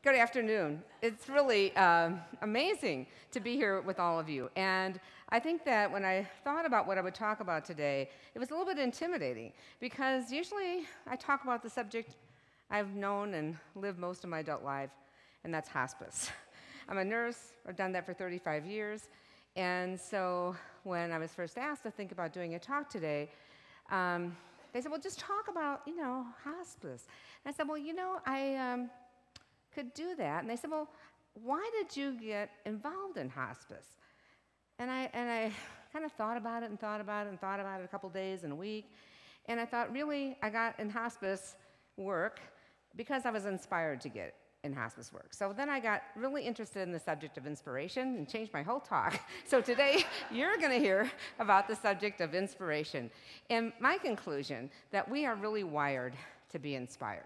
Good afternoon. It's really amazing to be here with all of you. And I think that when I thought about what I would talk about today, it was a little bit intimidating because usually I talk about the subject I've known and lived most of my adult life, and that's hospice. I'm a nurse. I've done that for 35 years. And so when I was first asked to think about doing a talk today, they said, well, just talk about, hospice. And I said, well, I could do that. And they said, well, why did you get involved in hospice? And I kind of thought about it a couple days and a week. And I thought, really, I got in hospice work because I was inspired to get in hospice work. So then I got really interested in the subject of inspiration and changed my whole talk. So today, you're going to hear about the subject of inspiration. And my conclusion that we are really wired to be inspired.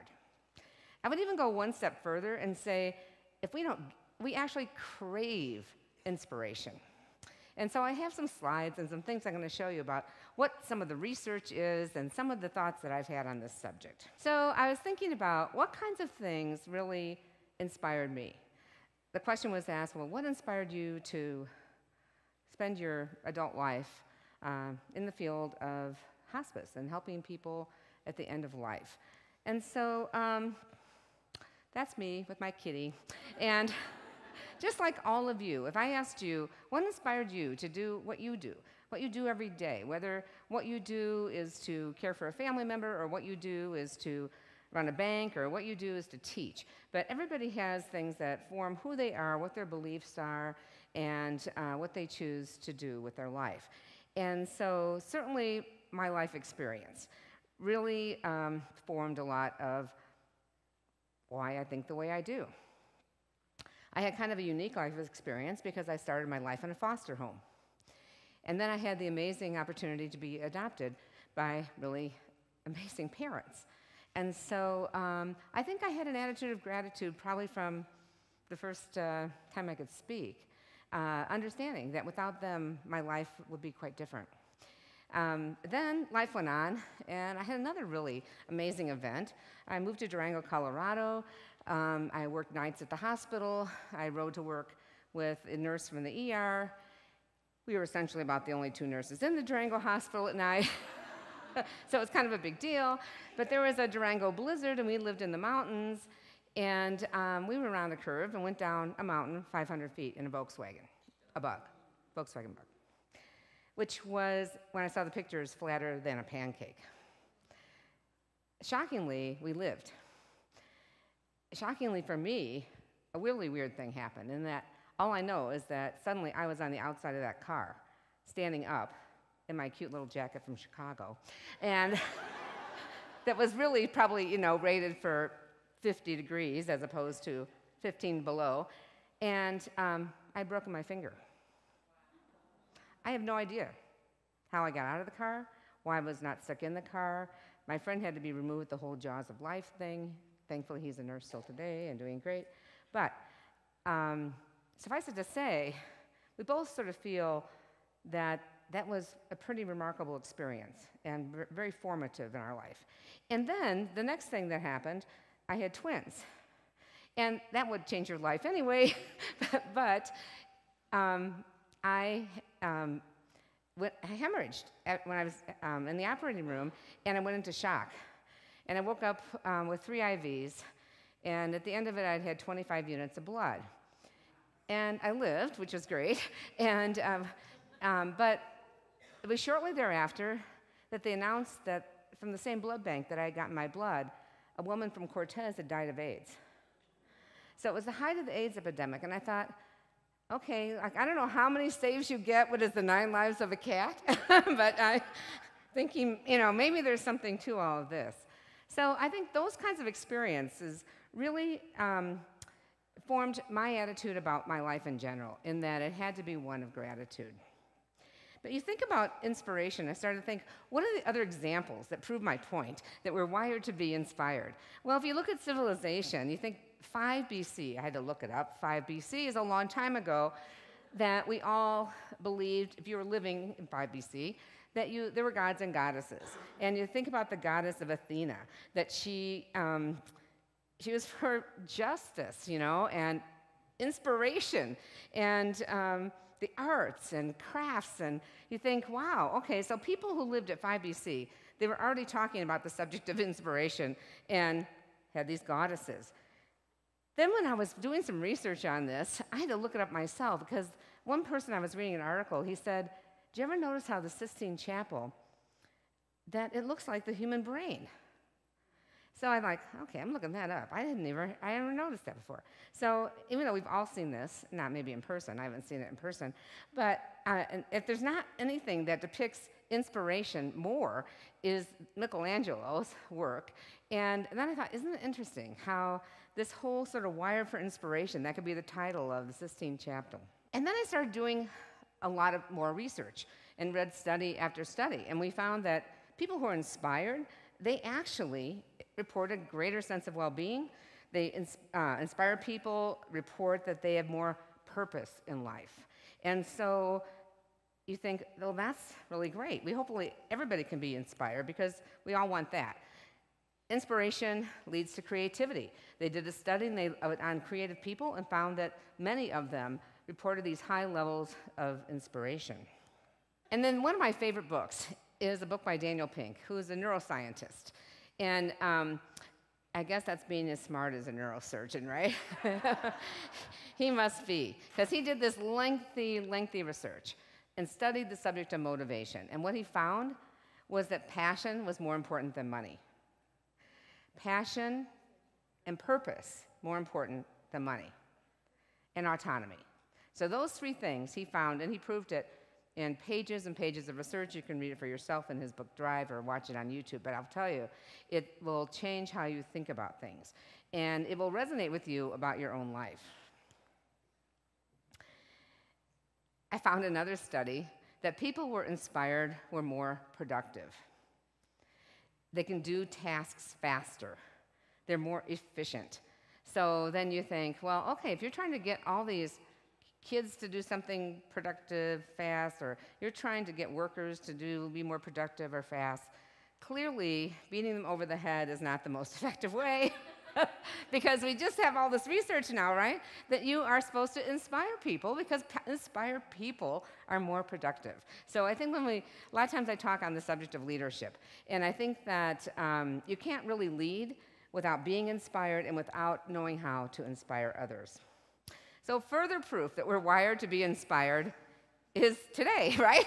I would even go one step further and say, if we don't, we actually crave inspiration. And so I have some slides and some things I'm going to show you about what some of the research is and some of the thoughts that I've had on this subject. So I was thinking about what kinds of things really inspired me. The question was asked, well, what inspired you to spend your adult life in the field of hospice and helping people at the end of life? And so that's me with my kitty. And just like all of you, if I asked you, what inspired you to do what you do every day, whether what you do is to care for a family member or what you do is to run a bank or what you do is to teach. But everybody has things that form who they are, what their beliefs are, and what they choose to do with their life. And so certainly my life experience really formed a lot of why I think the way I do. I had kind of a unique life experience because I started my life in a foster home. And then I had the amazing opportunity to be adopted by really amazing parents. And so I think I had an attitude of gratitude probably from the first time I could speak, understanding that without them, my life would be quite different. Then life went on, and I had another really amazing event. I moved to Durango, Colorado. I worked nights at the hospital. I rode to work with a nurse from the ER. We were essentially about the only two nurses in the Durango hospital at night. So it was kind of a big deal. But there was a Durango blizzard, and we lived in the mountains. And we were around a curve and went down a mountain 500 feet in a Volkswagen, Volkswagen bug, which was, when I saw the pictures, flatter than a pancake. Shockingly, we lived. Shockingly for me, a really weird thing happened in that all I know is that suddenly I was on the outside of that car, standing up in my cute little jacket from Chicago, and that was really probably, rated for 50 degrees as opposed to 15 below, and I'd broken my finger. I have no idea how I got out of the car, why I was not stuck in the car. My friend had to be removed with the whole jaws of life thing. Thankfully, he's a nurse still today and doing great. But suffice it to say, we both sort of feel that that was a pretty remarkable experience and very formative in our life. And then the next thing that happened, I had twins. And that would change your life anyway, but I hemorrhaged when I was in the operating room, and I went into shock. And I woke up with 3 IVs, and at the end of it, I'd had 25 units of blood. And I lived, which was great, and but it was shortly thereafter that they announced that from the same blood bank that I had gotten my blood, a woman from Cortez had died of AIDS. So it was the height of the AIDS epidemic, and I thought, okay, I don't know how many saves you get, what is the 9 lives of a cat, but I'm thinking, maybe there's something to all of this. So I think those kinds of experiences really formed my attitude about my life in general, in that it had to be one of gratitude. But you think about inspiration, I started to think, what are the other examples that prove my point, that we're wired to be inspired? Well, if you look at civilization, you think 5 BC, I had to look it up, 5 BC is a long time ago, that we all believed, if you were living in 5 BC, that there were gods and goddesses. And you think about the goddess of Athena, that she she was for justice, and inspiration, and the arts and crafts. And you think, wow, okay, so people who lived at 5 BC, they were already talking about the subject of inspiration and had these goddesses. Then when I was doing some research on this, I had to look it up myself, because one person, I was reading an article, he said, do you ever notice how the Sistine Chapel, that it looks like the human brain? So I'm like, okay, I'm looking that up. I never noticed that before. So even though we've all seen this, not maybe in person, I haven't seen it in person, but and if there's not anything that depicts inspiration more, is Michelangelo's work. And then I thought, isn't it interesting how this whole sort of wire for inspiration, that could be the title of the Sistine Chapel. And then I started doing a lot of more research and read study after study, and we found that people who are inspired, they actually report a greater sense of well-being. They inspire people, report that they have more purpose in life. And so you think, well, that's really great. Hopefully everybody can be inspired, because we all want that. Inspiration leads to creativity. They did a study on creative people and found that many of them reported these high levels of inspiration. And then one of my favorite books is a book by Daniel Pink, who is a neuroscientist. And I guess that's being as smart as a neurosurgeon, right? He must be, because he did this lengthy research and studied the subject of motivation. And what he found was that passion was more important than money. Passion and purpose more important than money, and autonomy. So those three things he found, and he proved it in pages and pages of research. You can read it for yourself in his book Drive, or watch it on YouTube, but I'll tell you, it will change how you think about things, and it will resonate with you about your own life. I found another study that people who were inspired were more productive. They can do tasks faster. They're more efficient. So then you think, well, okay, if you're trying to get all these kids to do something productive fast, or you're trying to get workers to be more productive or fast, clearly beating them over the head is not the most effective way. Because we just have all this research now, right, that you are supposed to inspire people, because inspired people are more productive. So I think a lot of times I talk on the subject of leadership, and I think that you can't really lead without being inspired and without knowing how to inspire others. So further proof that we're wired to be inspired is today, right?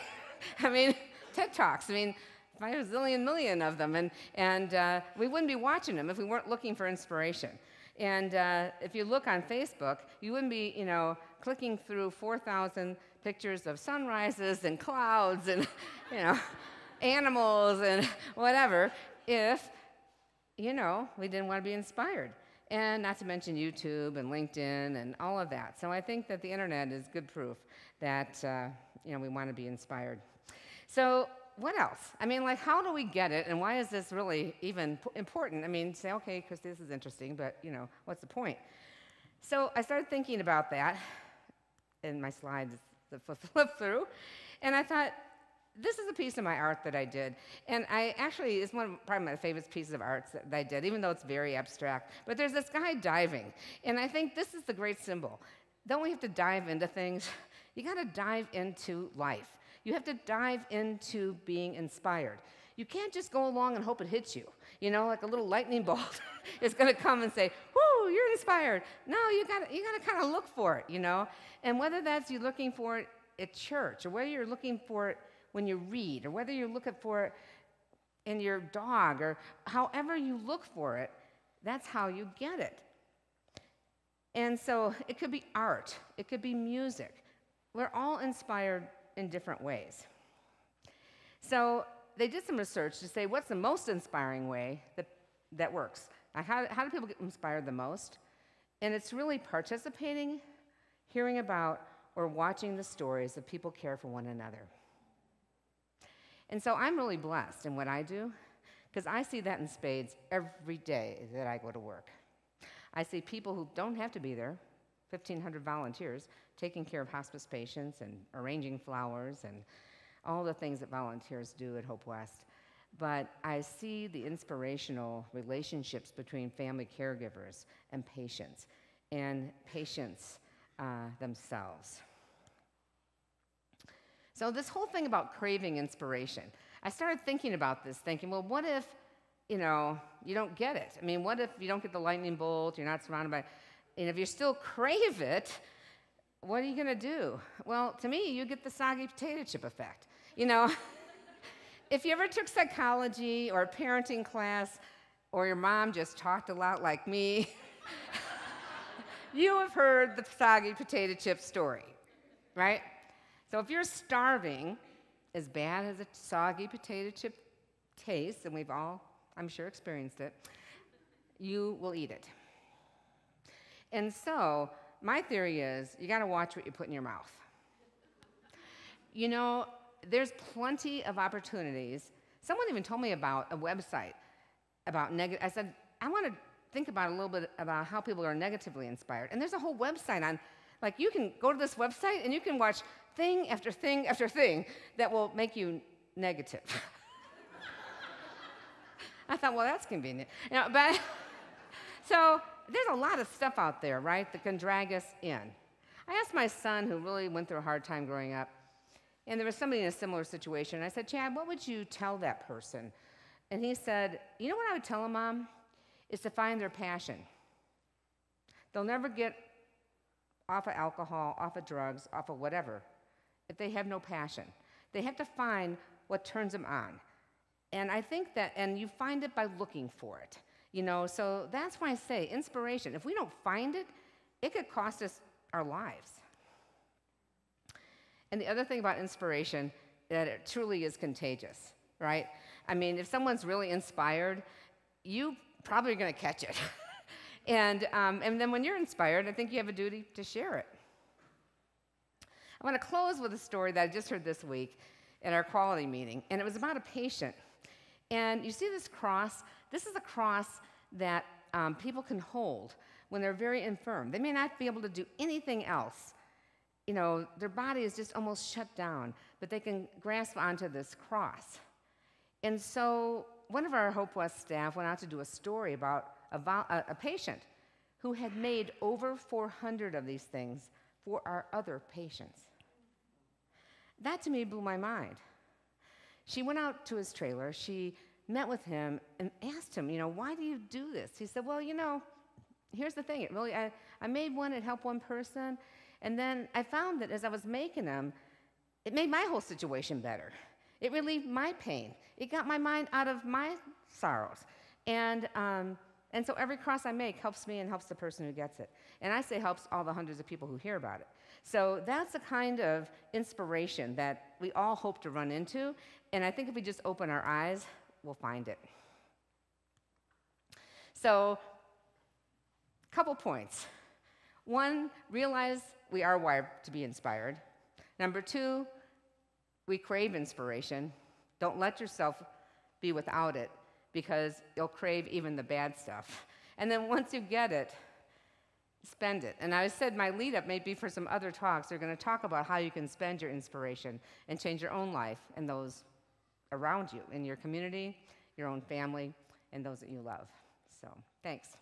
I mean, TED Talks. I mean, 5 zillion million of them, and we wouldn't be watching them if we weren't looking for inspiration. And if you look on Facebook, you wouldn't be, clicking through 4,000 pictures of sunrises and clouds and, animals and whatever, if, we didn't want to be inspired. And not to mention YouTube and LinkedIn and all of that. So I think that the internet is good proof that, we want to be inspired. So what else? I mean, how do we get it, and why is this really even important? I mean, say, okay, Christy, this is interesting, but, what's the point? So I started thinking about that, and my slides flip through, and I thought, this is a piece of my art that I did, and it's probably my favorite pieces of art that I did, even though it's very abstract. But there's this guy diving, and I think this is the great symbol. Don't we have to dive into things? You got to dive into life. You have to dive into being inspired. You can't just go along and hope it hits you. Like a little lightning bolt is going to come and say, "Whoo, you're inspired." No, you got to kind of look for it, And whether that's you looking for it at church, or whether you're looking for it when you read, or whether you're looking for it in your dog, or however you look for it, that's how you get it. And so it could be art. It could be music. We're all inspired in different ways. So they did some research to say, what's the most inspiring way that works? How do people get inspired the most? And it's really participating, hearing about, or watching the stories of people care for one another. And so I'm really blessed in what I do, because I see that in spades every day that I go to work. I see people who don't have to be there, 1,500 volunteers, taking care of hospice patients and arranging flowers and all the things that volunteers do at Hope West. but I see the inspirational relationships between family caregivers and patients themselves. So this whole thing about craving inspiration, I started thinking about this, thinking, well, what if, you don't get it? I mean, what if you don't get the lightning bolt, you're not surrounded by, and if you still crave it, what are you going to do? Well, to me, you get the soggy potato chip effect. If you ever took psychology or a parenting class, or your mom just talked a lot like me, you have heard the soggy potato chip story, right? So if you're starving, as bad as a soggy potato chip tastes, and we've all, I'm sure, experienced it, you will eat it. And so my theory is you got to watch what you put in your mouth. There's plenty of opportunities. Someone even told me about a website about negative. I said, I want to think about a little bit about how people are negatively inspired. And there's a whole website on, like, you can go to this website and you can watch thing after thing after thing that will make you negative. I thought, well, that's convenient. But so there's a lot of stuff out there, right, that can drag us in. I asked my son, who really went through a hard time growing up, and there was somebody in a similar situation. I said, Chad, what would you tell that person? And he said, you know what I would tell them, Mom? Is to find their passion. They'll never get off of alcohol, off of drugs, off of whatever, if they have no passion. They have to find what turns them on. And I think that, and you find it by looking for it. So that's why I say inspiration. If we don't find it, it could cost us our lives. And the other thing about inspiration, that it truly is contagious, right? I mean, if someone's really inspired, you probably are going to catch it. And then when you're inspired, I think you have a duty to share it. I want to close with a story that I just heard this week at our quality meeting, and it was about a patient. And you see this cross? This is a cross that people can hold when they're very infirm. They may not be able to do anything else. Their body is just almost shut down, but they can grasp onto this cross. And so one of our Hope West staff went out to do a story about a patient who had made over 400 of these things for our other patients. That to me blew my mind. She went out to his trailer, she met with him and asked him, why do you do this? He said, well, here's the thing. I made one, it helped one person, and then I found that as I was making them, it made my whole situation better. It relieved my pain. It got my mind out of my sorrows. And so every cross I make helps me and helps the person who gets it. And I say helps all the hundreds of people who hear about it. So that's the kind of inspiration that we all hope to run into. And I think if we just open our eyes, we'll find it. So, a couple points. One, realize we are wired to be inspired. Number two, we crave inspiration. Don't let yourself be without it, because you'll crave even the bad stuff. And then once you get it, spend it. And I said my lead-up may be for some other talks. They're going to talk about how you can spend your inspiration and change your own life and those around you, in your community, your own family, and those that you love. So, thanks.